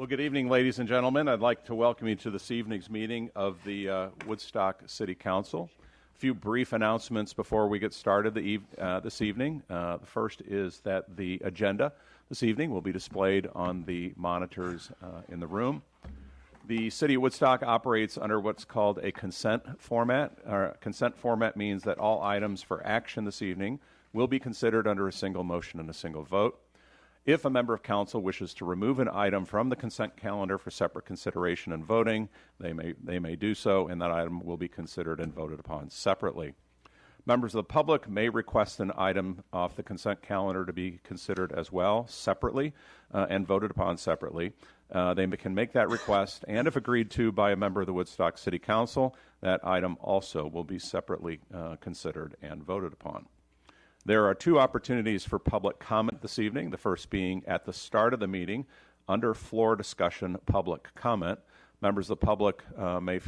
Well, good evening, ladies and gentlemen. I'd like to welcome you to this evening's meeting of the Woodstock City Council. A few brief announcements before we get started this evening. The first is that the agenda this evening will be displayed on the monitors in the room. The City of Woodstock operates under what's called a consent format. Consent format means that all items for action this evening will be considered under a single motion and a single vote. If a member of council wishes to remove an item from the consent calendar for separate consideration and voting, they may do so, and that item will be considered and voted upon separately. Members of the public may request an item off the consent calendar to be considered as well, separately, and voted upon separately. They can make that request, and if agreed to by a member of the Woodstock City Council, that item also will be separately considered and voted upon. There are two opportunities for public comment this evening, the first being at the start of the meeting under floor discussion public comment. Members of the public may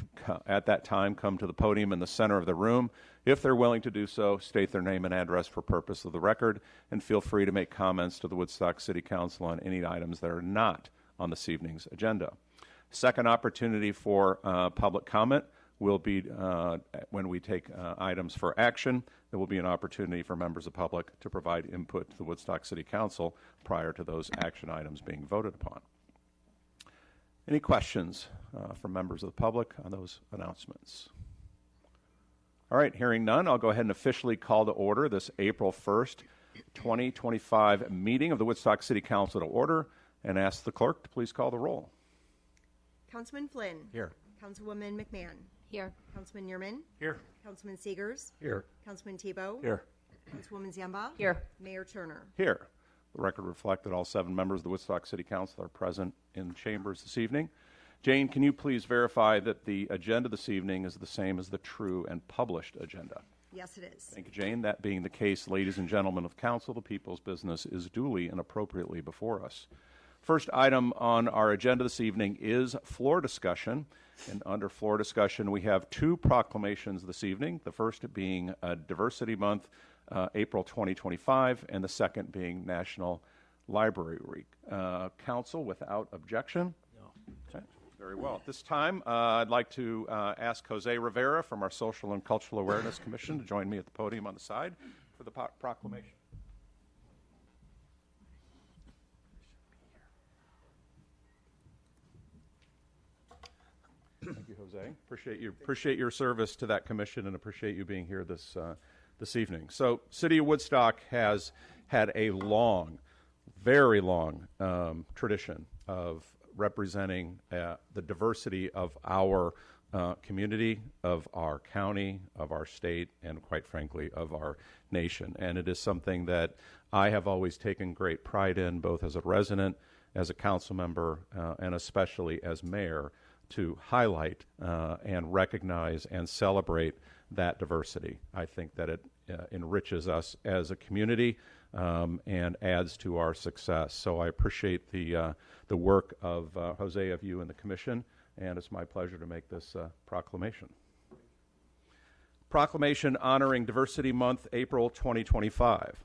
at that time come to the podium in the center of the room. If they're willing to do so, state their name and address for purpose of the record, and feel free to make comments to the Woodstock City Council on any items that are not on this evening's agenda. Second opportunity for public comment will be when we take items for action. There will be an opportunity for members of the public to provide input to the Woodstock City Council prior to those action items being voted upon. Any questions from members of the public on those announcements? All right, hearing none, I'll go ahead and officially call to order this April 1st, 2025 meeting of the Woodstock City Council to order and ask the clerk to please call the roll. Councilman Flynn. Here. Councilwoman McMahon. Here. Councilman Neerman. Here. Councilman Segers. Here. Councilman Tebow. Here. Councilwoman Ziemba. Here. Mayor Turner. Here. The record reflects that all 7 members of the Woodstock City Council are present in chambers this evening. Jane, can you please verify that the agenda this evening is the same as the true and published agenda? Yes, it is. Thank you, Jane. That being the case, ladies and gentlemen of council, the people's business is duly and appropriately before us. First item on our agenda this evening is floor discussion. And under floor discussion, we have 2 proclamations this evening, the first being Diversity Month, April 2025, and the second being National Library Week. Council, without objection? No. Okay. Very well. At this time, I'd like to ask Jose Rivera from our Social and Cultural Awareness Commission to join me at the podium on the side for the proclamation. Thank you, Jose. Appreciate your service to that commission, and appreciate you being here this evening. So, City of Woodstock has had a long, very long tradition of representing the diversity of our community, of our county, of our state, and quite frankly, of our nation. And it is something that I have always taken great pride in, both as a resident, as a council member, and especially as mayor, to highlight and recognize and celebrate that diversity. I think that it enriches us as a community and adds to our success. So I appreciate the work of Jose, of you and the commission, and it's my pleasure to make this proclamation. Proclamation honoring Diversity Month, April 2025.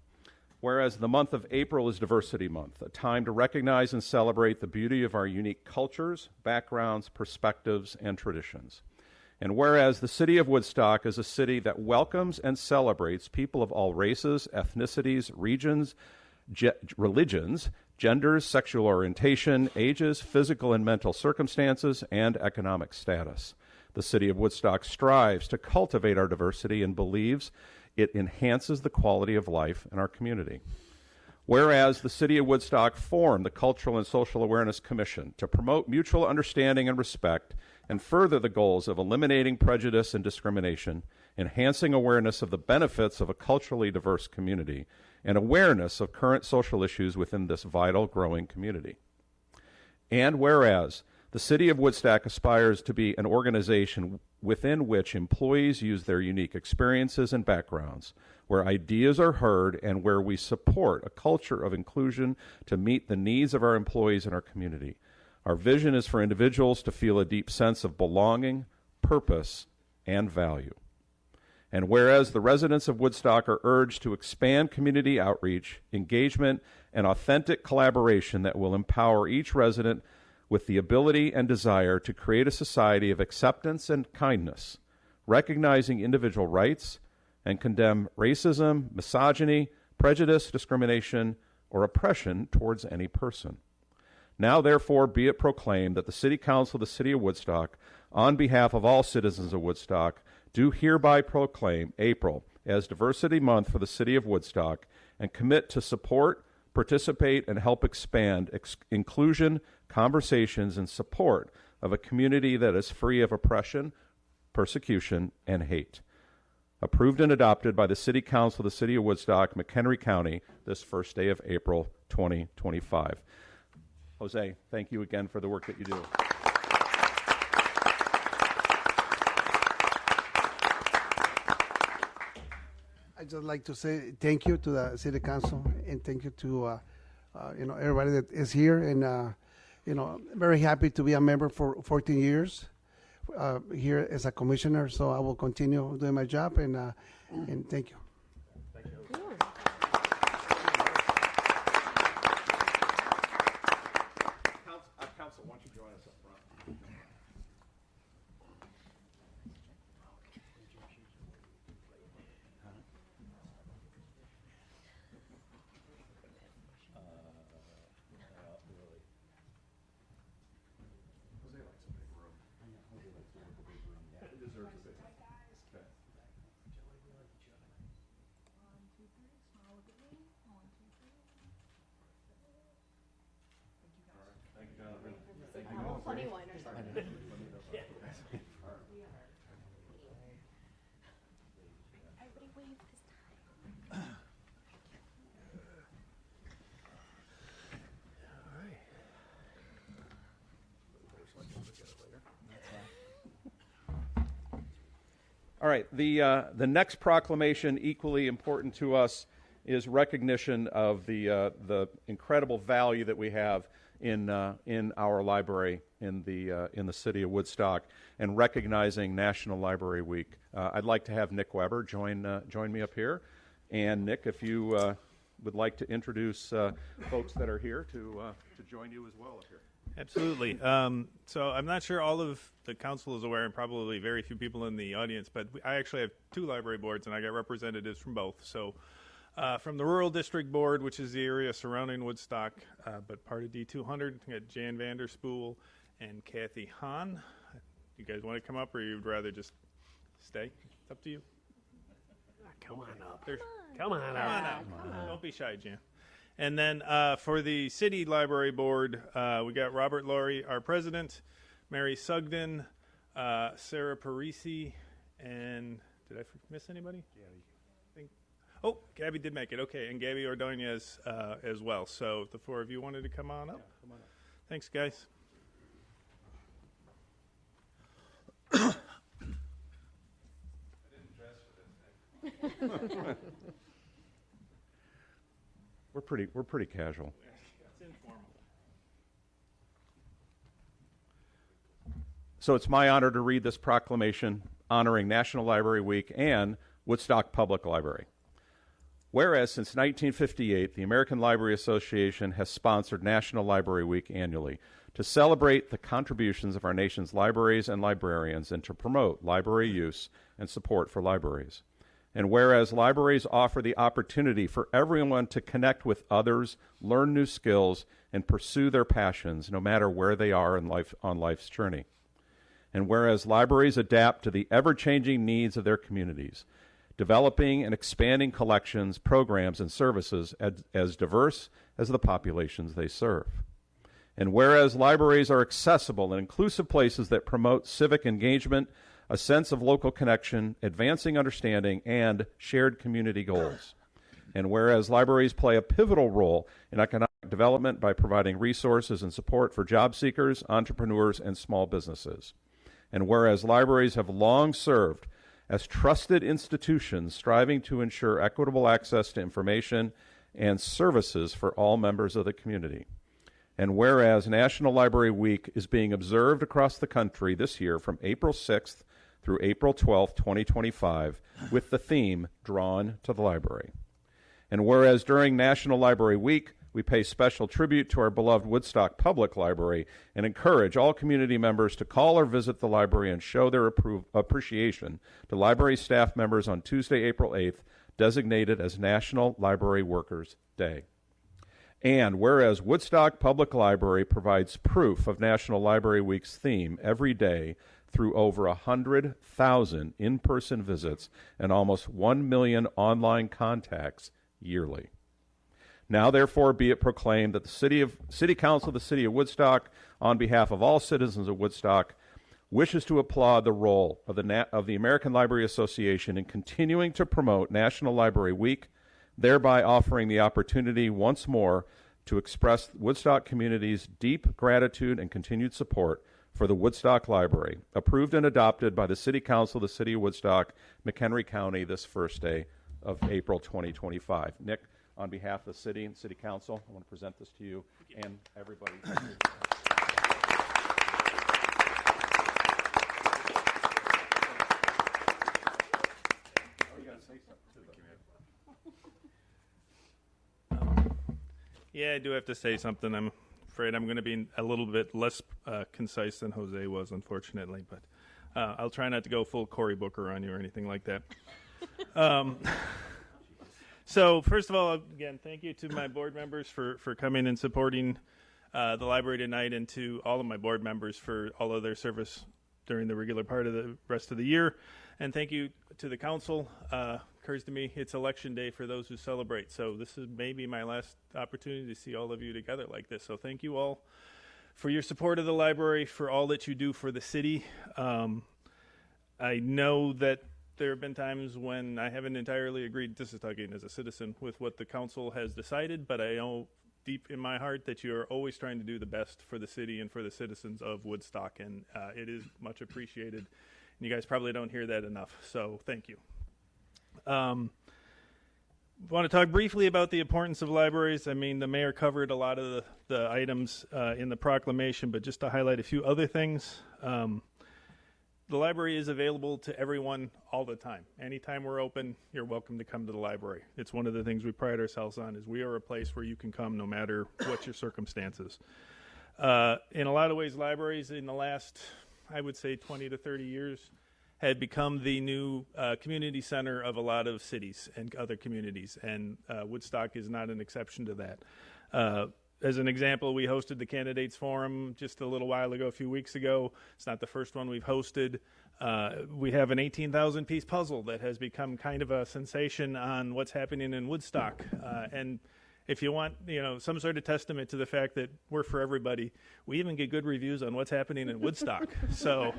Whereas the month of April is Diversity Month, a time to recognize and celebrate the beauty of our unique cultures, backgrounds, perspectives, and traditions. And whereas the City of Woodstock is a city that welcomes and celebrates people of all races, ethnicities, regions, religions, genders, sexual orientation, ages, physical and mental circumstances, and economic status. The City of Woodstock strives to cultivate our diversity and believes it enhances the quality of life in our community. Whereas the City of Woodstock formed the Cultural and Social Awareness Commission to promote mutual understanding and respect and further the goals of eliminating prejudice and discrimination, enhancing awareness of the benefits of a culturally diverse community, and awareness of current social issues within this vital growing community. And whereas the City of Woodstock aspires to be an organization within which employees use their unique experiences and backgrounds, where ideas are heard, and where we support a culture of inclusion to meet the needs of our employees and our community. Our vision is for individuals to feel a deep sense of belonging, purpose, and value. And whereas the residents of Woodstock are urged to expand community outreach, engagement, and authentic collaboration that will empower each resident with the ability and desire to create a society of acceptance and kindness, recognizing individual rights, and condemn racism, misogyny, prejudice, discrimination, or oppression towards any person. Now, therefore, be it proclaimed that the City Council of the City of Woodstock, on behalf of all citizens of Woodstock, do hereby proclaim April as Diversity Month for the City of Woodstock and commit to support, participate, and help expand inclusion, conversations, and support of a community that is free of oppression, persecution, and hate. Approved and adopted by the City Council of the City of Woodstock, McHenry County, this first day of April 2025. Jose, thank you again for the work that you do. I'd just like to say thank you to the City Council and thank you to everybody that is here, and very happy to be a member for 14 years here as a commissioner. So I will continue doing my job, and thank you. Council, why don't you join us up front? All right, the next proclamation, equally important to us, is recognition of the incredible value that we have in our library in the city of Woodstock, and recognizing National Library Week. I'd like to have Nick Weber join me up here, and Nick, if you would like to introduce folks that are here to join you as well up here. Absolutely. So I'm not sure all of the council is aware, and probably very few people in the audience, but I actually have 2 library boards, and I got representatives from both. So from the Rural District Board, which is the area surrounding Woodstock, but part of D200, we got Jan Vanderspool and Kathy Hahn. You guys want to come up, or you'd rather just stay? It's up to you. Come on up. Come on up. Don't be shy, Jan. And then for the City Library Board, we got Robert Laurie, our president, Mary Sugden, Sarah Parisi, and did I miss anybody? Oh, Gabby did make it. Okay, and Gabby Ordonez as well. So if the 4 of you wanted to come on up. Yeah, come on up. Thanks, guys. I didn't dress for this. We're pretty casual. It's informal. So it's my honor to read this proclamation honoring National Library Week and Woodstock Public Library. Whereas since 1958, the American Library Association has sponsored National Library Week annually to celebrate the contributions of our nation's libraries and librarians and to promote library use and support for libraries. And whereas libraries offer the opportunity for everyone to connect with others, learn new skills, and pursue their passions, no matter where they are in life, on life's journey. And whereas libraries adapt to the ever-changing needs of their communities, developing and expanding collections, programs, and services as diverse as the populations they serve. And whereas libraries are accessible and inclusive places that promote civic engagement, a sense of local connection, advancing understanding, and shared community goals. And whereas libraries play a pivotal role in economic development by providing resources and support for job seekers, entrepreneurs, and small businesses. And whereas libraries have long served as trusted institutions striving to ensure equitable access to information and services for all members of the community. And whereas National Library Week is being observed across the country this year from April 6th through April 12th, 2025, with the theme Drawn to the Library. And whereas during National Library Week, we pay special tribute to our beloved Woodstock Public Library and encourage all community members to call or visit the library and show their appreciation to library staff members on Tuesday, April 8th, designated as National Library Workers' Day. And whereas Woodstock Public Library provides proof of National Library Week's theme every day through over 100,000 in-person visits and almost 1 million online contacts yearly. Now, therefore, be it proclaimed that the City Council of the City of Woodstock, on behalf of all citizens of Woodstock, wishes to applaud the role of the American Library Association in continuing to promote National Library Week, thereby offering the opportunity once more to express Woodstock community's deep gratitude and continued support for the Woodstock Library, approved and adopted by the City Council of the City of Woodstock, McHenry County, this first day of April 2025. Nick, on behalf of the city and City Council, I want to present this to you and everybody. Yeah, I do have to say something. I'm afraid I'm going to be a little bit less concise than Jose was, unfortunately, but I'll try not to go full Cory Booker on you or anything like that. So first of all, again, thank you to my board members for coming and supporting the library tonight, and to all of my board members for all of their service during the regular part of the rest of the year. And thank you to the council. Occurs to me it's election day for those who celebrate, so this is maybe my last opportunity to see all of you together like this. So thank you all for your support of the library, for all that you do for the city. I know that there have been times when I haven't entirely agreed, this is talking as a citizen, with what the council has decided, but I know deep in my heart that you are always trying to do the best for the city and for the citizens of Woodstock, and it is much appreciated. And you guys probably don't hear that enough, so thank you. I want to talk briefly about the importance of libraries. I mean, the mayor covered a lot of the items in the proclamation, but just to highlight a few other things. The library is available to everyone all the time. Anytime we're open, you're welcome to come to the library. It's one of the things we pride ourselves on, is we are a place where you can come no matter what your circumstances. In a lot of ways, libraries in the last, I would say, 20 to 30 years had become the new community center of a lot of cities and other communities, and Woodstock is not an exception to that. As an example, we hosted the Candidates Forum just a little while ago, a few weeks ago. It's not the first one we've hosted. We have an 18,000-piece puzzle that has become kind of a sensation on what's happening in Woodstock. And if you want, some sort of testament to the fact that we're for everybody, we even get good reviews on what's happening in Woodstock. So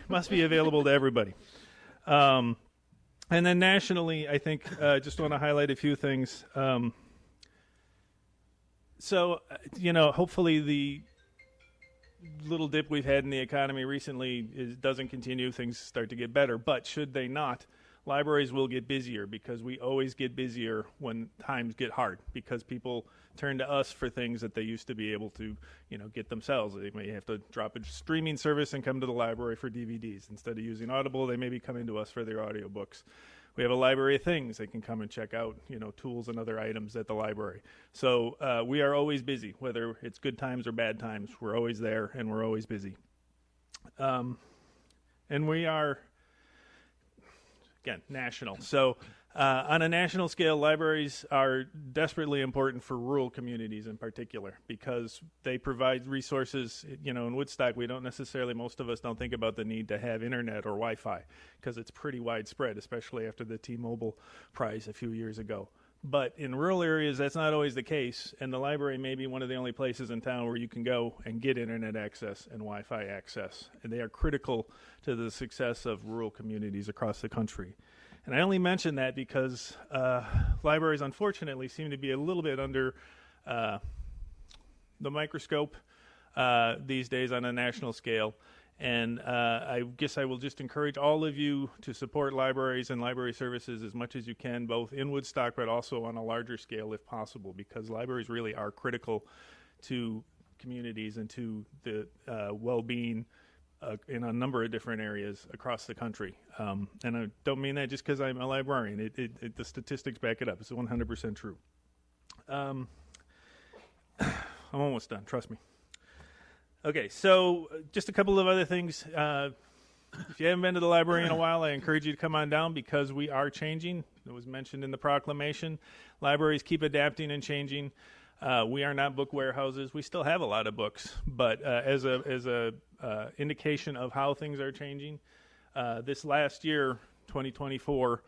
must be available to everybody. And then nationally, I think just want to highlight a few things. So, hopefully the little dip we've had in the economy recently doesn't continue. Things start to get better. But should they not, libraries will get busier, because we always get busier when times get hard, because people turn to us for things that they used to be able to, get themselves. They may have to drop a streaming service and come to the library for DVDs. Instead of using Audible, they may be coming to us for their audiobooks. We have a library of things. They can come and check out, tools and other items at the library. So we are always busy, whether it's good times or bad times. We're always there, and we're always busy. And we are, again, national. So on a national scale, libraries are desperately important for rural communities in particular, because they provide resources. In Woodstock, we don't necessarily, most of us don't think about the need to have internet or Wi-Fi, because it's pretty widespread, especially after the T-Mobile prize a few years ago. But in rural areas, that's not always the case, and the library may be one of the only places in town where you can go and get internet access and Wi-Fi access, and they are critical to the success of rural communities across the country. And I only mention that because libraries, unfortunately, seem to be a little bit under the microscope these days on a national scale. And I guess I will just encourage all of you to support libraries and library services as much as you can, both in Woodstock but also on a larger scale if possible, because libraries really are critical to communities and to the well-being in a number of different areas across the country. And I don't mean that just because I'm a librarian. The statistics back it up. It's 100% true. I'm almost done. Trust me. Okay, so just a couple of other things. If you haven't been to the library in a while, I encourage you to come on down because we are changing. It was mentioned in the proclamation. Libraries keep adapting and changing. We are not book warehouses. We still have a lot of books, but as a indication of how things are changing, this last year, 2024,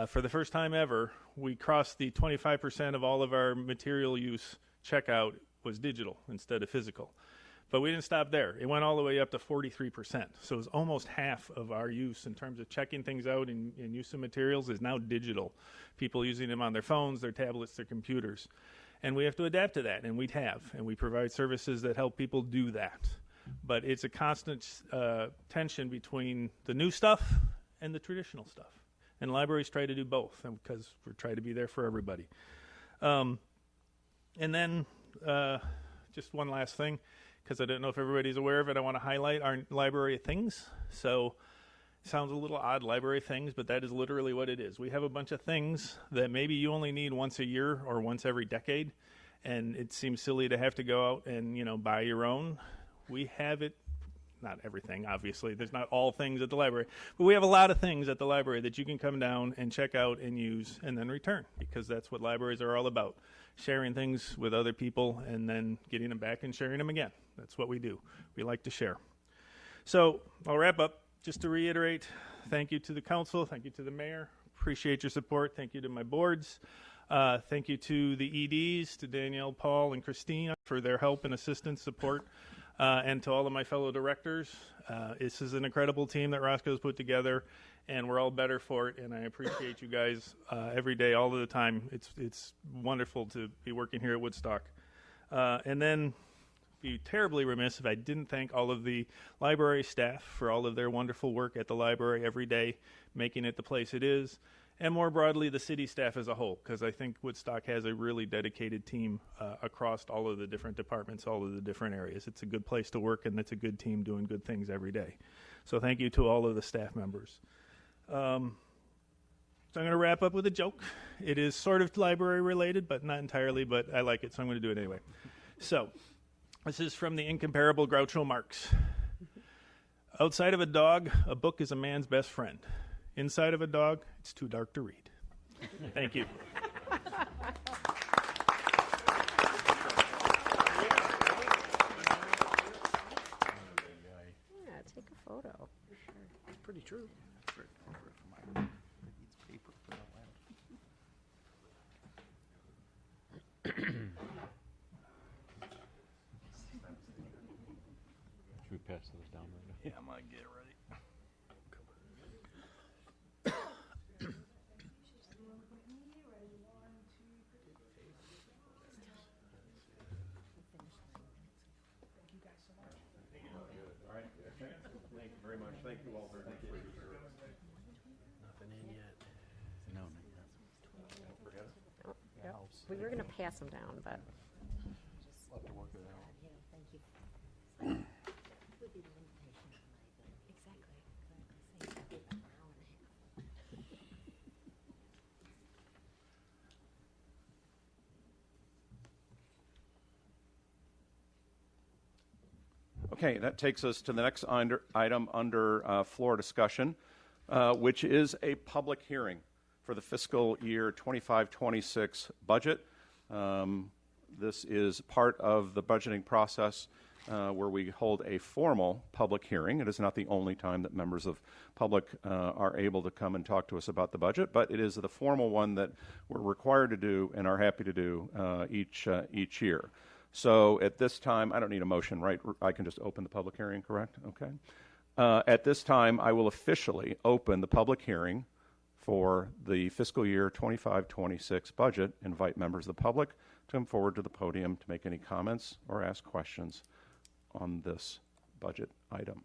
for the first time ever, we crossed the 25% of all of our material use checkout was digital instead of physical. But we didn't stop there. It went all the way up to 43%. So it was almost half of our use in terms of checking things out and use of materials is now digital. People using them on their phones, their tablets, their computers. And we have to adapt to that, and we have. And we provide services that help people do that. But it's a constant tension between the new stuff and the traditional stuff. And libraries try to do both because we're trying to be there for everybody. And then just one last thing, because I don't know if everybody's aware of it, I want to highlight our library things. So it sounds a little odd, library things, but that is literally what it is. We have a bunch of things that maybe you only need once a year or once every decade, and it seems silly to have to go out and, buy your own. We have it, not everything, obviously. There's not all things at the library, but we have a lot of things at the library that you can come down and check out and use and then return, because that's what libraries are all about. Sharing things with other people and then getting them back and sharing them again. That's what we do. We like to share. So I'll wrap up. Just to reiterate, thank you to the council. Thank you to the mayor. Appreciate your support. Thank you to my boards. Thank you to the EDs, to Danielle, Paul, and Christine for their help and assistance, support, and to all of my fellow directors. This is an incredible team that Roscoe's put together, and we're all better for it, and I appreciate you guys every day, all of the time. It's wonderful to be working here at Woodstock. And then be terribly remiss if I didn't thank all of the library staff for all of their wonderful work at the library every day, making it the place it is, and more broadly, the city staff as a whole, because I think Woodstock has a really dedicated team across all of the different departments, all of the different areas. It's a good place to work, and it's a good team doing good things every day. So thank you to all of the staff members. So I'm going to wrap up with a joke. It is sort of library related, but not entirely, but I like it, so I'm going to do it anyway. So this is from the incomparable Groucho Marx. Outside of a dog, a book is a man's best friend. Inside of a dog, it's too dark to read. Thank you. Yeah, take a photo. It's pretty true. Should we pass those down right now? Yeah, I'm going to get ready. Thank you very much. Thank you all very much for your service. Nothing in yet. No, Oh, yep. We were going to pass them down, but we'll have to work it out. Okay, that takes us to the next item under floor discussion, which is a public hearing for the fiscal year 25-26 budget. This is part of the budgeting process where we hold a formal public hearing. It is not the only time that members of public are able to come and talk to us about the budget, but it is the formal one that we're required to do and are happy to do each year. So at this time, I don't need a motion, right? I can just open the public hearing, correct? Okay. At this time, I will officially open the public hearing for the fiscal year 25-26 budget. Invite members of the public to come forward to the podium to make any comments or ask questions on this budget item.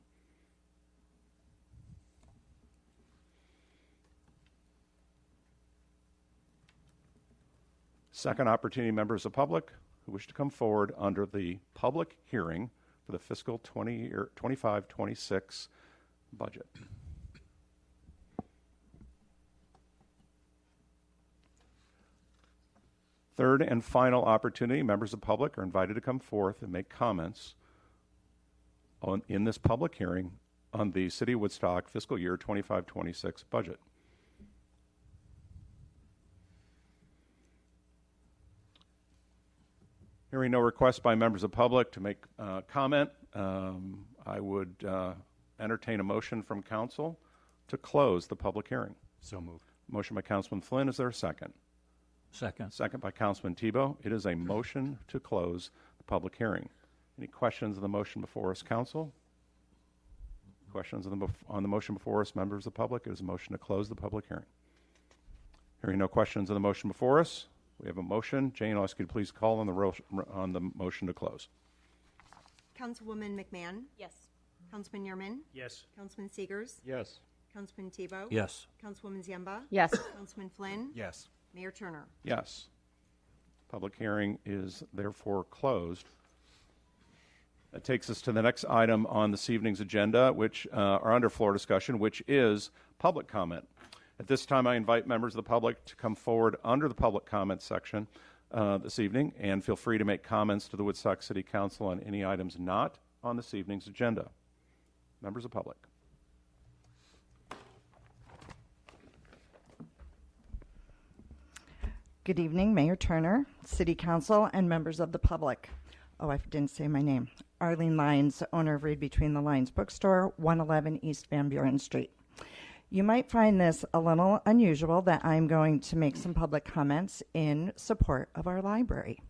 Second opportunity, members of the public who wish to come forward under the public hearing for the fiscal 25-26 budget. Third and final opportunity, members of the public are invited to come forth and make comments in this public hearing on the City of Woodstock fiscal year 25-26 budget. Hearing no requests by members of the public to make comment, I would entertain a motion from council to close the public hearing. So moved. Motion by Councilman Flynn. Is there a second? Second. Second by Councilman Tebow. It is a motion to close the public hearing. Any questions on the motion before us, council? Questions on the motion before us, members of the public? It is a motion to close the public hearing. Hearing no questions on the motion before us, we have a motion. Jane, I'll ask you to please call on the motion to close. Councilwoman McMahon. Yes. Councilman Yerman. Yes. Councilman Segers. Yes. Councilman Tebow. Yes. Councilwoman Ziemba. Yes. Councilman Flynn. Yes. Mayor Turner. Yes. Public hearing is therefore closed. That takes us to the next item on this evening's agenda, which are under floor discussion, which is public comment. At this time, I invite members of the public to come forward under the public comment section this evening, and feel free to make comments to the Woodstock City Council on any items not on this evening's agenda. Members of the public. Good evening, Mayor Turner, City Council, and members of the public. Oh, I didn't say my name. Arlene Lyons, owner of Read Between the Lines Bookstore, 111 East Van Buren Street. You might find this a little unusual that I'm going to make some public comments in support of our library.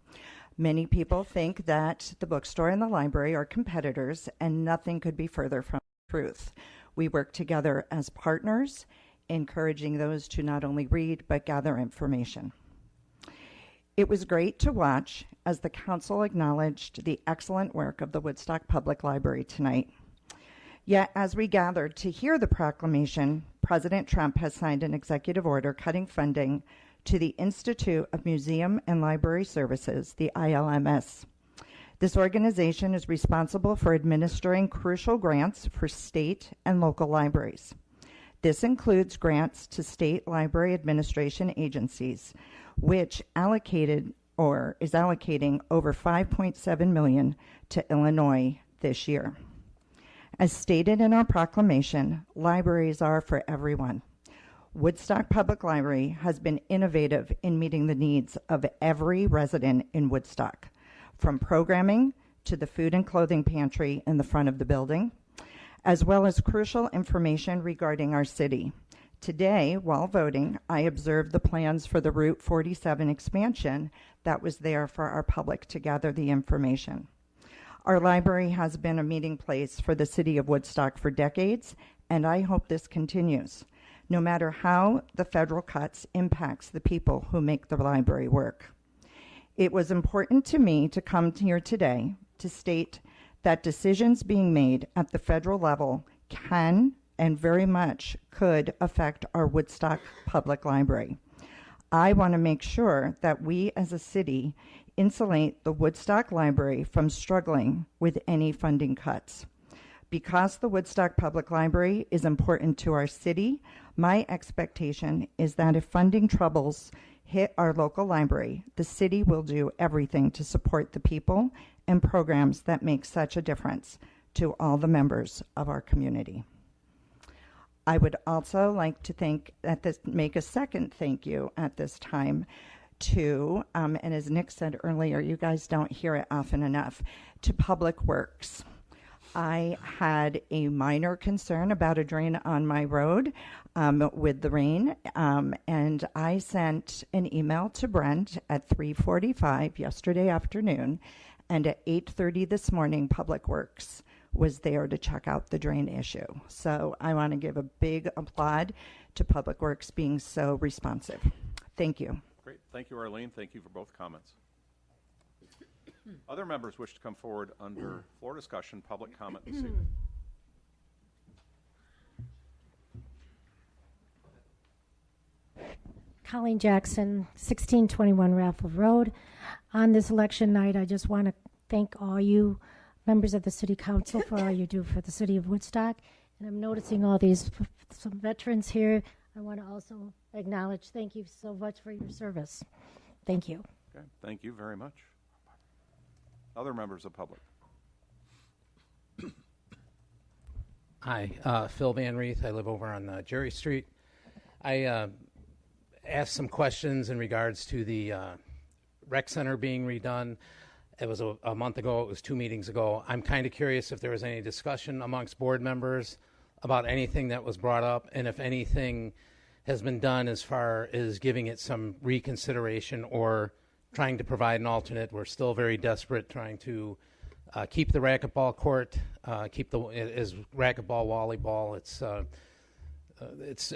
Many people think that the bookstore and the library are competitors, and nothing could be further from the truth. We work together as partners, encouraging those to not only read but gather information. It was great to watch as the council acknowledged the excellent work of the Woodstock Public Library tonight. Yet, as we gathered to hear the proclamation, President Trump has signed an executive order cutting funding to the Institute of Museum and Library Services, the ILMS. This organization is responsible for administering crucial grants for state and local libraries. This includes grants to state library administration agencies, which allocated or is allocating over $5.7 million to Illinois this year. As stated in our proclamation, libraries are for everyone. Woodstock Public Library has been innovative in meeting the needs of every resident in Woodstock, from programming to the food and clothing pantry in the front of the building, as well as crucial information regarding our city. Today, while voting, I observed the plans for the Route 47 expansion that was there for our public to gather the information. Our library has been a meeting place for the city of Woodstock for decades, and I hope this continues, no matter how the federal cuts impacts the people who make the library work. It was important to me to come here today to state that decisions being made at the federal level can and very much could affect our Woodstock Public Library. I want to make sure that we as a city insulate the Woodstock Library from struggling with any funding cuts. Because the Woodstock Public Library is important to our city, my expectation is that if funding troubles hit our local library, the city will do everything to support the people and programs that make such a difference to all the members of our community. I would also like to make a second thank you at this time to, and as Nick said earlier, you guys don't hear it often enough, to Public Works. I had a minor concern about a drain on my road with the rain, and I sent an email to Brent at 3:45 yesterday afternoon, and at 8:30 this morning, Public Works was there to check out the drain issue. So I want to give a big applaud to Public Works being so responsive. Thank you. Great. Thank you, Arlene. Thank you for both comments. Other members wish to come forward under floor discussion, public comment this evening. Colleen Jackson, 1621 Raffle Road. On this election night, I just want to thank all you members of the City Council for all you do for the City of Woodstock. And I'm noticing all these some veterans here. I want to also acknowledge thank you so much for your service. Thank you. Okay, thank you very much. Other members of the public? Hi, Phil Van Reeth. I live over on Jerry Street. I asked some questions in regards to the rec center being redone. It was a month ago. It was 2 meetings ago. I'm kind of curious if there was any discussion amongst board members about anything that was brought up, and if anything has been done as far as giving it some reconsideration or trying to provide an alternate. We're still very desperate trying to keep the racquetball court, keep the as racquetball, volleyball.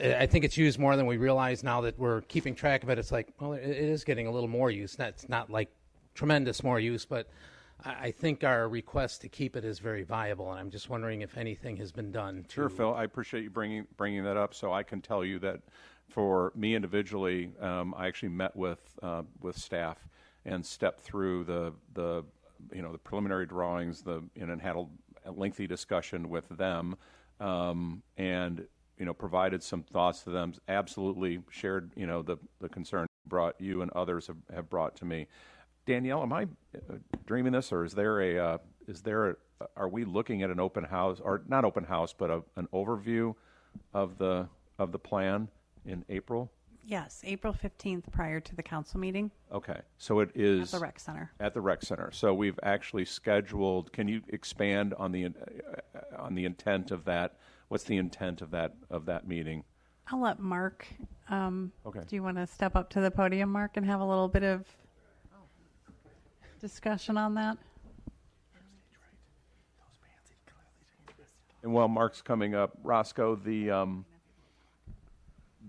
I think it's used more than we realize now that we're keeping track of it. It's like, well, it is getting a little more use. It's not like tremendous more use, but I think our request to keep it is very viable, and I'm just wondering if anything has been done. Sure, Phil. I appreciate you bringing that up. So I can tell you that for me individually, I actually met with staff and stepped through the preliminary drawings, and had a lengthy discussion with them, and provided some thoughts to them. Absolutely shared the concern you and others have brought to me. Danielle, am I dreaming this, or are we looking at an open house, or not open house, but an overview of the plan in April? Yes, April 15th prior to the council meeting. Okay, so it is at the rec center. At the rec center. So we've actually scheduled. Can you expand on the intent of that? What's the intent of that meeting? I'll let Mark. Okay. Do you want to step up to the podium, Mark, and have a little bit of discussion on that? And while Mark's coming up, Roscoe,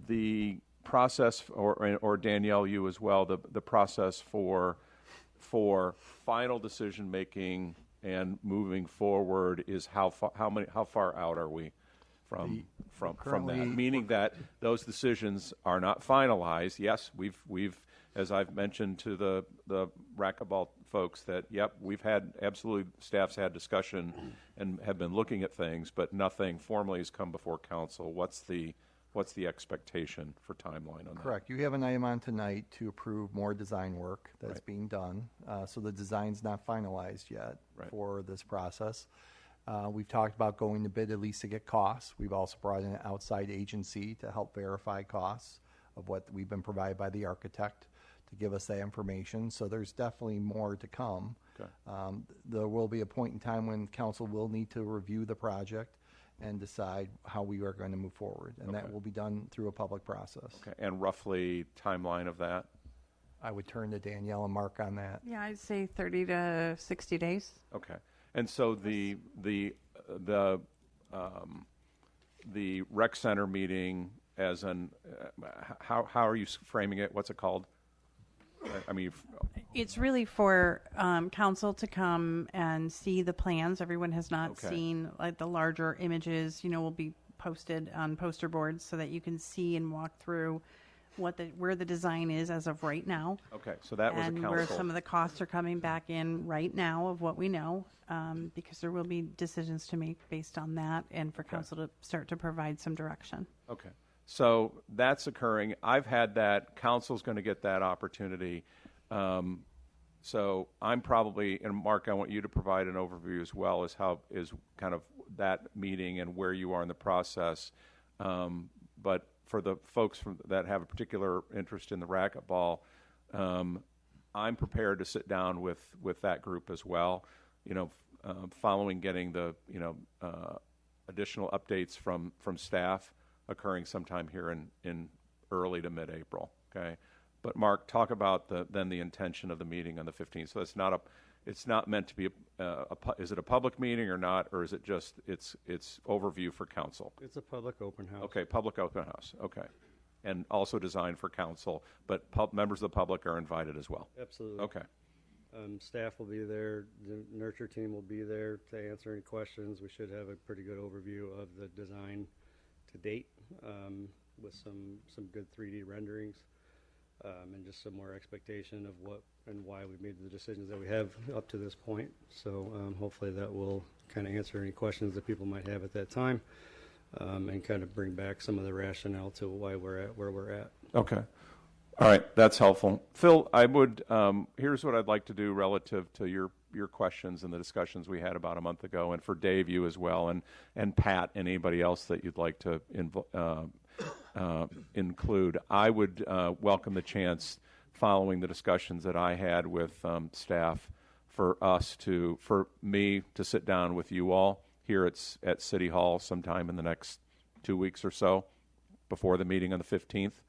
the process, or Danielle, you as well, the process for final decision making and moving forward is how far out are we from that? Meaning that those decisions are not finalized. Yes, we've as I've mentioned to the racquetball folks that we've had staff's had discussion and have been looking at things, but nothing formally has come before council. What's the expectation for timeline on that? Correct. You have an item on tonight to approve more design work that's being done. So the design's not finalized yet for this process. We've talked about going to bid at least to get costs. We've also brought in an outside agency to help verify costs of what we've been provided by the architect to give us that information. So there's definitely more to come. Okay. There will be a point in time when council will need to review the project and decide how we are going to move forward. And that will be done through a public process. Okay. And roughly timeline of that? I would turn to Danielle and Mark on that. Yeah, I'd say 30 to 60 days. Okay. And so the rec center meeting as how are you framing it? What's it called? I mean, it's really for council to come and see the plans. Everyone has not seen like the larger images. Will be posted on poster boards so that you can see and walk through where the design is as of right now. Okay, so that was a council. And where some of the costs are coming back in right now of what we know, because there will be decisions to make based on that, and for council to start to provide some direction. Okay. So that's occurring. I've had that. Council's going to get that opportunity. So I'm probably, and Mark, I want you to provide an overview as well as how is kind of that meeting and where you are in the process. But for the folks that have a particular interest in the racquetball, I'm prepared to sit down with that group as well. Following getting the additional updates from staff occurring sometime here in early to mid-April. Okay, but Mark, talk about the intention of the meeting on the 15th. So it's not meant to be is it a public meeting or not, or is it just it's overview for council? It's a public open house. Okay, public open house. Okay, and also designed for council, but members of the public are invited as well. Absolutely. Okay. Staff will be there. The nurture team will be there to answer any questions. We should have a pretty good overview of the design to date, with some good 3D renderings, and just some more expectation of what and why we've made the decisions that we have up to this point. So hopefully that will kind of answer any questions that people might have at that time, and kind of bring back some of the rationale to why we're at where we're at. Okay. All right, that's helpful. Phil, I would, here's what I'd like to do relative to your questions and the discussions we had about a month ago, and for Dave, you as well, and Pat, and anybody else that you'd like to include. I would welcome the chance, following the discussions that I had with staff, for me to sit down with you all here at City Hall sometime in the next 2 weeks or so, before the meeting on the 15th,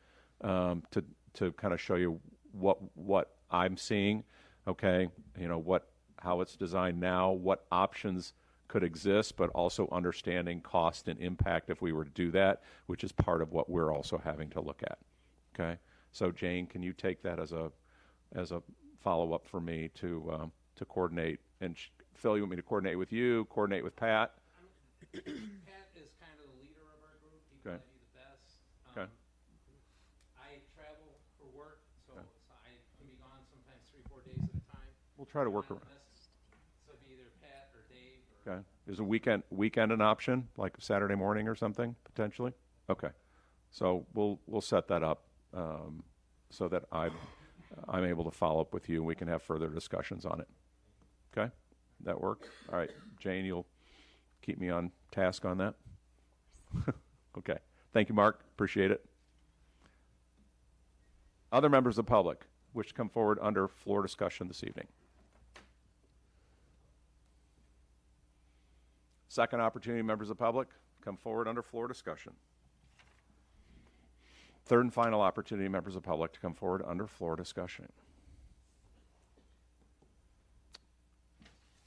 to kind of show you what I'm seeing, okay? You know, how it's designed now, what options could exist, but also understanding cost and impact if we were to do that, which is part of what we're also having to look at, okay? So Jane, can you take that as a follow-up for me to coordinate? And Phil, you want me to coordinate with you, coordinate with Pat? Pat is kind of the leader of our group. He Okay. might be the best. Okay. I travel for work, so I can be gone sometimes 3-4 days at a time. We'll try to work around. So it'd be either Pat or Dave. Okay. Is a weekend an option, like Saturday morning or something, potentially? Okay. So we'll set that up so that I'm able to follow up with you and we can have further discussions on it. Okay? That work? All right. Jane, you'll keep me on task on that? Okay. Thank you, Mark. Appreciate it. Other members of the public wish to come forward under floor discussion this evening. Second opportunity, members of the public, come forward under floor discussion. Third and final opportunity, members of the public, to come forward under floor discussion.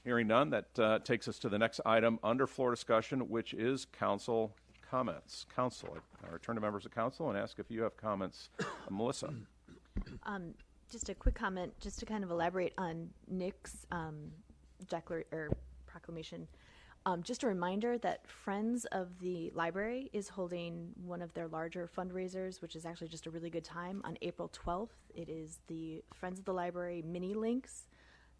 Hearing none, that takes us to the next item under floor discussion, which is council comments. Council, I return to members of council and ask if you have comments. Melissa. Just a quick comment, just to kind of elaborate on Nick's proclamation. Just a reminder that Friends of the Library is holding one of their larger fundraisers, which is actually just a really good time, on April 12th. It is the Friends of the Library mini links.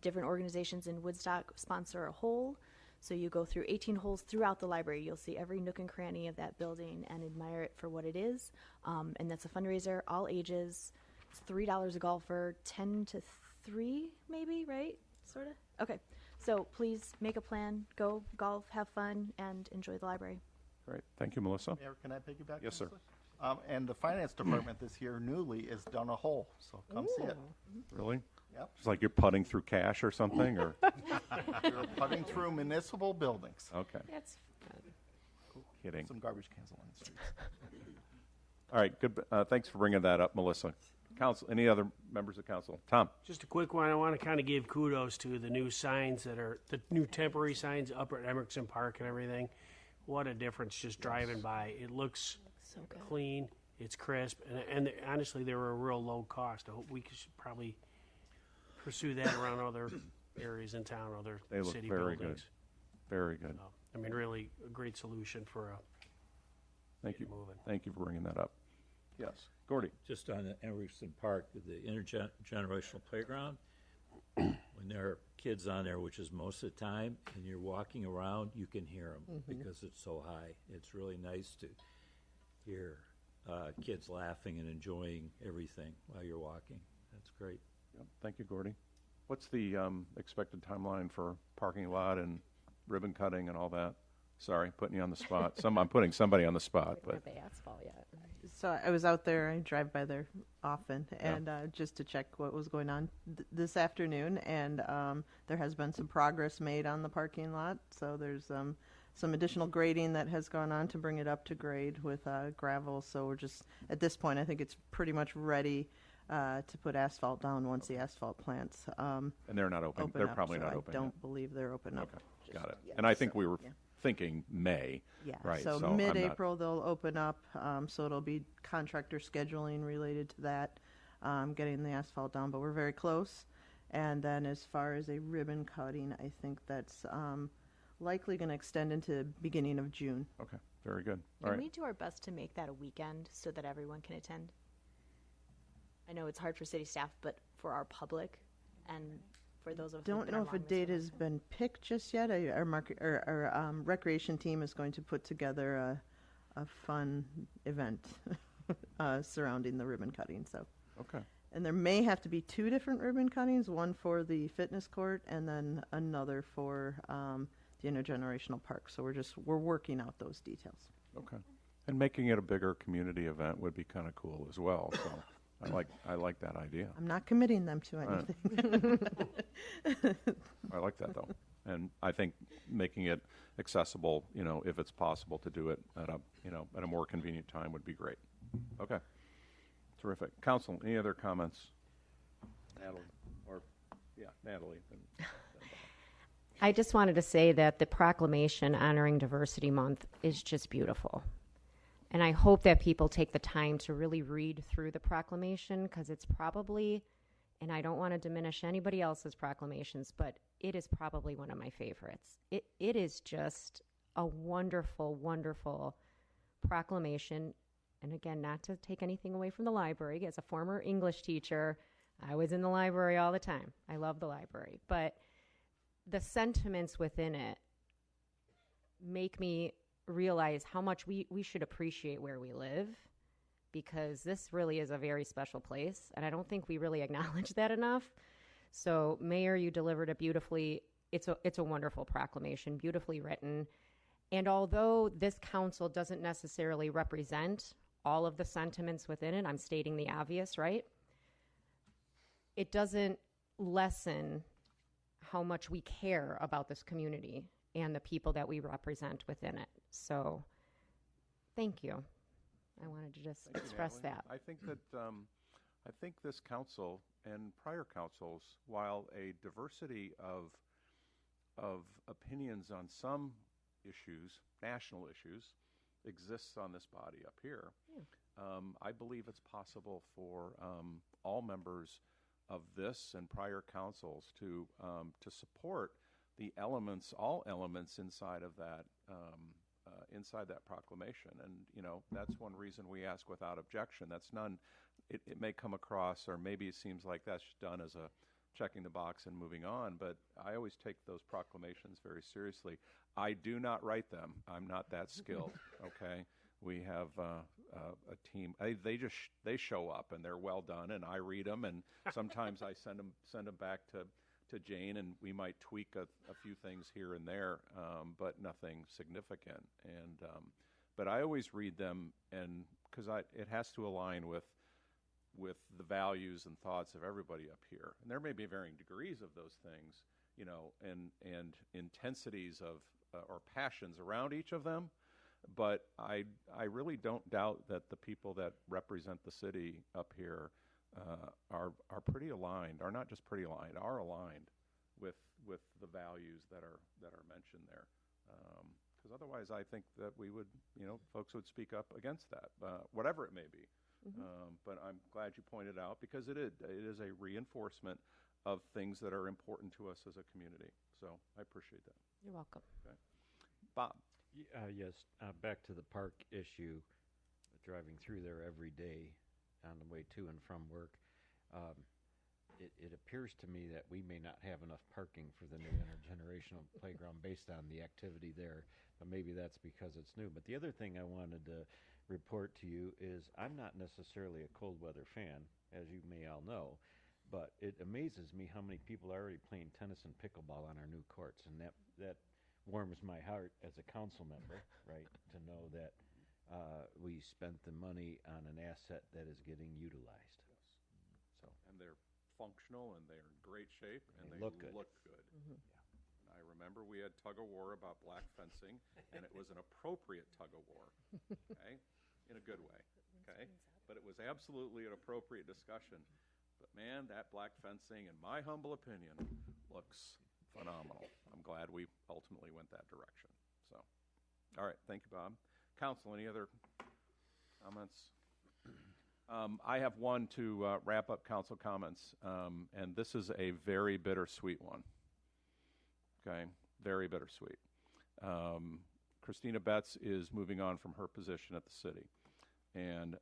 Different organizations in Woodstock sponsor a hole. So you go through 18 holes throughout the library. You'll see every nook and cranny of that building and admire it for what it is. And that's a fundraiser, all ages. It's $3 a golfer, 10 to 3 maybe, right? Sort of? Okay. So please make a plan, go golf, have fun, and enjoy the library. Great. Thank you, Melissa. Mayor, can I piggyback? Yes, sir. And the finance department this year newly is done a hole, so come see it. Really? Yep. It's like you're putting through cash or something, or? We're putting through municipal buildings. Okay. That's fun. Kidding. Some garbage cans along the streets. All right. Good. Thanks for bringing that up, Melissa. Council. Any other members of council? Tom. Just a quick one. I want to kind of give kudos to the new signs the new temporary signs up at Emerson Park and everything. What a difference just driving by. It looks so good. Clean. It's crisp, and honestly, they were a real low cost. I hope we should probably pursue that around other areas in town, other They look city very buildings. good. Very good. I mean, really a great solution for Thank you. moving. Thank you for bringing that up. Yes, Gordy. Just on Emerson Park, the intergenerational playground, when there are kids on there, which is most of the time, and you're walking around, you can hear them because it's so high. It's really nice to hear kids laughing and enjoying everything while you're walking. That's great. Yep. Thank you, Gordy. What's the expected timeline for parking lot and ribbon cutting and all that? Sorry, putting you on the spot. I'm putting somebody on the spot, but Have the asphalt yet? So I was out there. I drive by there often, and just to check what was going on this afternoon. And there has been some progress made on the parking lot. So there's some additional grading that has gone on to bring it up to grade with gravel. So we're just at this point, I think it's pretty much ready to put asphalt down once the asphalt plants. And they're not open. They're probably not open. I don't believe they're open up. Okay, got it. And I think we were thinking May. Yeah, right. So mid-April they'll open up, so it'll be contractor scheduling related to that, getting the asphalt down, but we're very close. And then as far as a ribbon cutting, I think that's likely going to extend into beginning of June. Okay, very good. All Can right. we do our best to make that a weekend so that everyone can attend? I know it's hard for city staff, but for our public and for those of us who've Don't been know our if a longest date ones. has been picked just yet. Our recreation team is going to put together a fun event surrounding the ribbon cutting. So Okay. And there may have to be 2 different ribbon cuttings, one for the fitness court and then another for the intergenerational park. So we're working out those details. Okay. And making it a bigger community event would be kind of cool as well. So I like that idea. I'm not committing them to anything. I like that though, and I think making it accessible, if it's possible to do it at a more convenient time would be great. Okay. Terrific. Council, any other comments? Natalie, Natalie. I just wanted to say that the proclamation honoring Diversity Month is just beautiful. And I hope that people take the time to really read through the proclamation, because it's probably, and I don't want to diminish anybody else's proclamations, but it is probably one of my favorites. It is just a wonderful, wonderful proclamation. And again, not to take anything away from the library. As a former English teacher, I was in the library all the time. I love the library. But the sentiments within it make me realize how much we should appreciate where we live, because this really is a very special place, and I don't think we really acknowledge that enough. So, Mayor, you delivered it beautifully. It's a wonderful proclamation, beautifully written. And although this council doesn't necessarily represent all of the sentiments within it, I'm stating the obvious, right? It doesn't lessen how much we care about this community and the people that we represent within it. So, thank you. I wanted to just express that. I think that I think this council and prior councils, while a diversity of opinions on some issues, national issues, exists on this body up here, I believe it's possible for all members of this and prior councils to support the elements, all elements inside of that proclamation. And that's one reason we ask without objection. That's none. It may come across, or maybe it seems like that's done as a checking the box and moving on, but I always take those proclamations very seriously. I do not write them. I'm not that skilled. Okay, we have a team. They show up and they're well done, and I read them, and sometimes I send them back to Jane, and we might tweak a few things here and there, but nothing significant. And but I always read them, and because it has to align with the values and thoughts of everybody up here. And there may be varying degrees of those things, and intensities of or passions around each of them. But I really don't doubt that the people that represent the city up here are pretty aligned, are not just pretty aligned, are aligned with the values that are mentioned there. Because otherwise, I think that we would, folks would speak up against that, whatever it may be. But I'm glad you pointed out, because it is a reinforcement of things that are important to us as a community. So I appreciate that. You're welcome. Okay. Bob. Yes, back to the park issue, driving through there every day on the way to and from work. It appears to me that we may not have enough parking for the new intergenerational playground based on the activity there, but maybe that's because it's new. But the other thing I wanted to report to you is I'm not necessarily a cold weather fan, as you may all know, but it amazes me how many people are already playing tennis and pickleball on our new courts, and that warms my heart as a council member, right, to know that we spent the money on an asset that is getting utilized. Yes. So, and they're functional, and they're in great shape, and they look good. Yeah. And I remember we had tug of war about black fencing, and it was an appropriate tug of war, okay, in a good way, okay, but it was absolutely an appropriate discussion. But man, that black fencing, in my humble opinion, looks phenomenal. I'm glad we ultimately went that direction. So, all right, thank you, Bob. Council, any other comments? I have one to wrap up council comments, and this is a very bittersweet one. Okay, very bittersweet. Christina Betts is moving on from her position at the city, and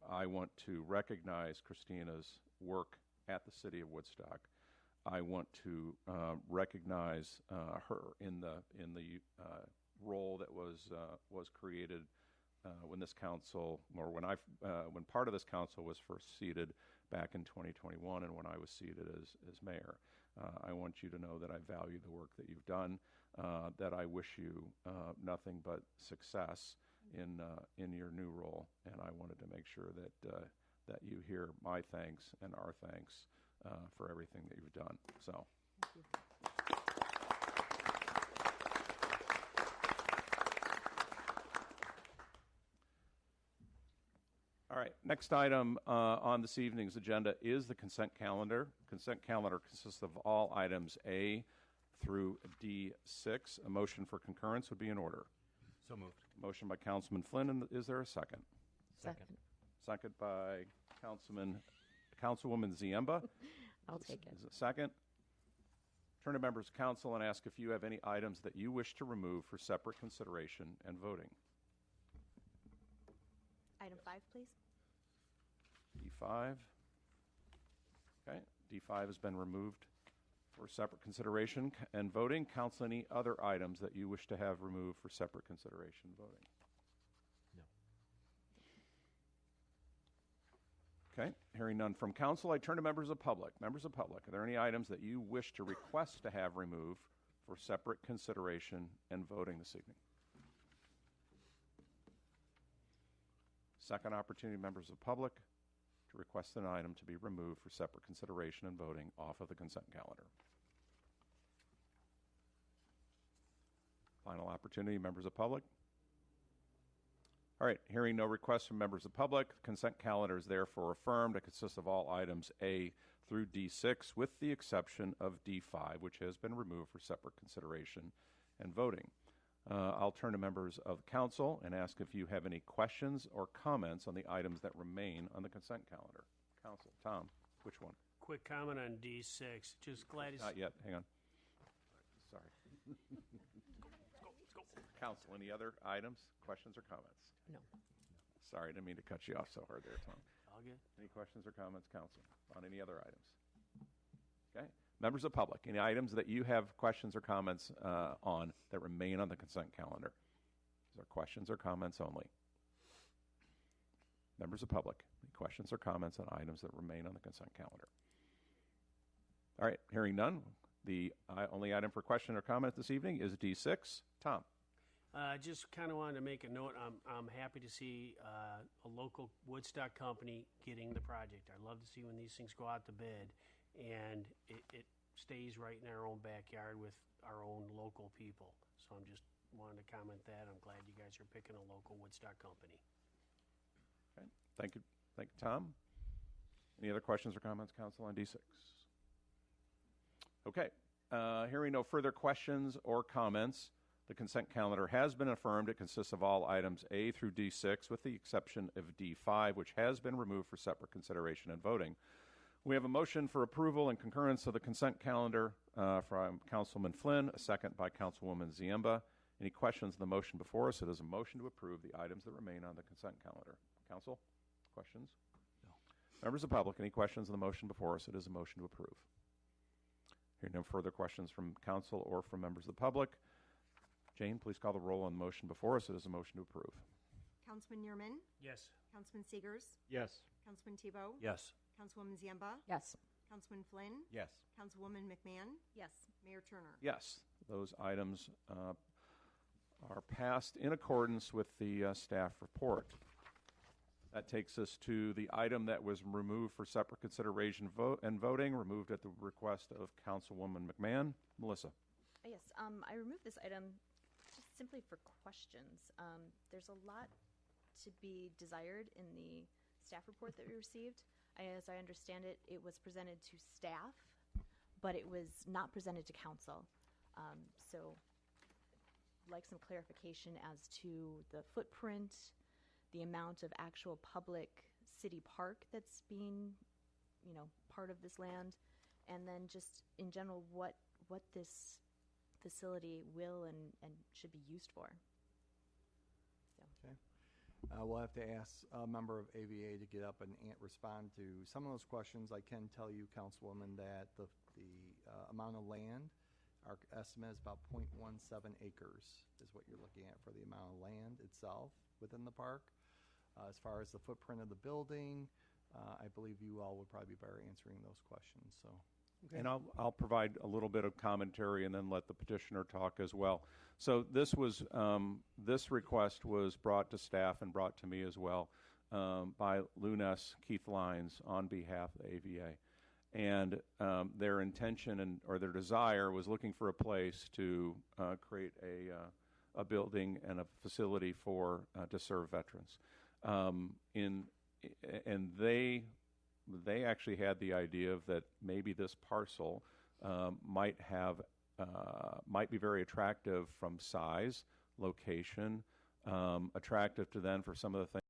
I want to recognize Christina's work at the city of Woodstock. I want to recognize her in the role that was created when this council, or when part of this council was first seated back in 2021, and when I was seated as mayor. I want you to know that I value the work that you've done, that I wish you nothing but success in your new role, and I wanted to make sure that you hear my thanks and our thanks for everything that you've done. So. Thank you. All right, next item on this evening's agenda is the consent calendar. Consent calendar consists of all items A through D6. A motion for concurrence would be in order. So moved. Motion by Councilman Flynn, and is there a second? Second. Second by Councilwoman Ziemba. I'll take it. Is it second? Turn to members of council and ask if you have any items that you wish to remove for separate consideration and voting. Item 5, please. D5. Okay, D5 has been removed for separate consideration and voting. Council, any other items that you wish to have removed for separate consideration and voting? No. Okay, hearing none from council, I turn to members of public. Members of public, are there any items that you wish to request to have removed for separate consideration and voting this evening? Second opportunity, members of public, to request an item to be removed for separate consideration and voting off of the consent calendar. Final opportunity, members of public. All right, hearing no requests from members of public, the consent calendar is therefore affirmed. It consists of all items A through D6, with the exception of D5, which has been removed for separate consideration and voting. I'll turn to members of the council and ask if you have any questions or comments on the items that remain on the consent calendar. Council, Tom, which one? Quick comment on D6. Just glad to Not yet. Hang on. Sorry. Let's go. Council, any other items, questions, or comments? No. Sorry, I didn't mean to cut you off so hard there, Tom. All good. Any questions or comments, council, on any other items? Okay. Members of public, any items that you have questions or comments on that remain on the consent calendar? These are questions or comments only. Members of public, any questions or comments on items that remain on the consent calendar? All right, hearing none, the only item for question or comment this evening is D6. Tom. Just kind of wanted to make a note. I'm happy to see a local Woodstock company getting the project. I love to see when these things go out to bid, and it stays right in our own backyard with our own local people. So I'm just wanted to comment that. I'm glad you guys are picking a local Woodstock company. Okay, thank you, Tom. Any other questions or comments, council, on D6? Okay, hearing no further questions or comments, the consent calendar has been affirmed. It consists of all items A through D6, with the exception of D5, which has been removed for separate consideration and voting. We have a motion for approval and concurrence of the consent calendar from Councilman Flynn, a second by Councilwoman Ziemba. Any questions on the motion before us? It is a motion to approve the items that remain on the consent calendar. Council, questions? No. Members of the public, any questions on the motion before us? It is a motion to approve. Hearing no further questions from council or from members of the public, Jane, please call the roll on the motion before us. It is a motion to approve. Councilman Yearman. Yes. Councilman Segers. Yes. Councilman Tebow. Yes. Councilwoman Ziemba. Yes. Councilman Flynn. Yes. Councilwoman McMahon. Yes. Mayor Turner. Yes, those items are passed in accordance with the staff report. That takes us to the item that was removed for separate consideration and voting, removed at the request of Councilwoman McMahon. Melissa. Yes, I removed this item just simply for questions. There's a lot to be desired in the staff report that we received. As I understand it, it was presented to staff, but it was not presented to council. So I'd like some clarification as to the footprint, the amount of actual public city park that's being, part of this land, and then just in general what this facility will and should be used for. So. Okay. We'll have to ask a member of AVA to get up and respond to some of those questions. I can tell you, Councilwoman, that the amount of land Our estimate is about 0.17 acres is what you're looking at for the amount of land itself within the park. As far as the footprint of the building, I believe you all would probably be better answering those questions. So. And I'll provide a little bit of commentary and then let the petitioner talk as well. So this was this request was brought to staff and brought to me as well by Lunes Keith Lyons on behalf of the AVA, and their intention or their desire was looking for a place to create a building and a facility for to serve veterans. And they actually had the idea that maybe this parcel might be very attractive from size, location, attractive to them for some of the things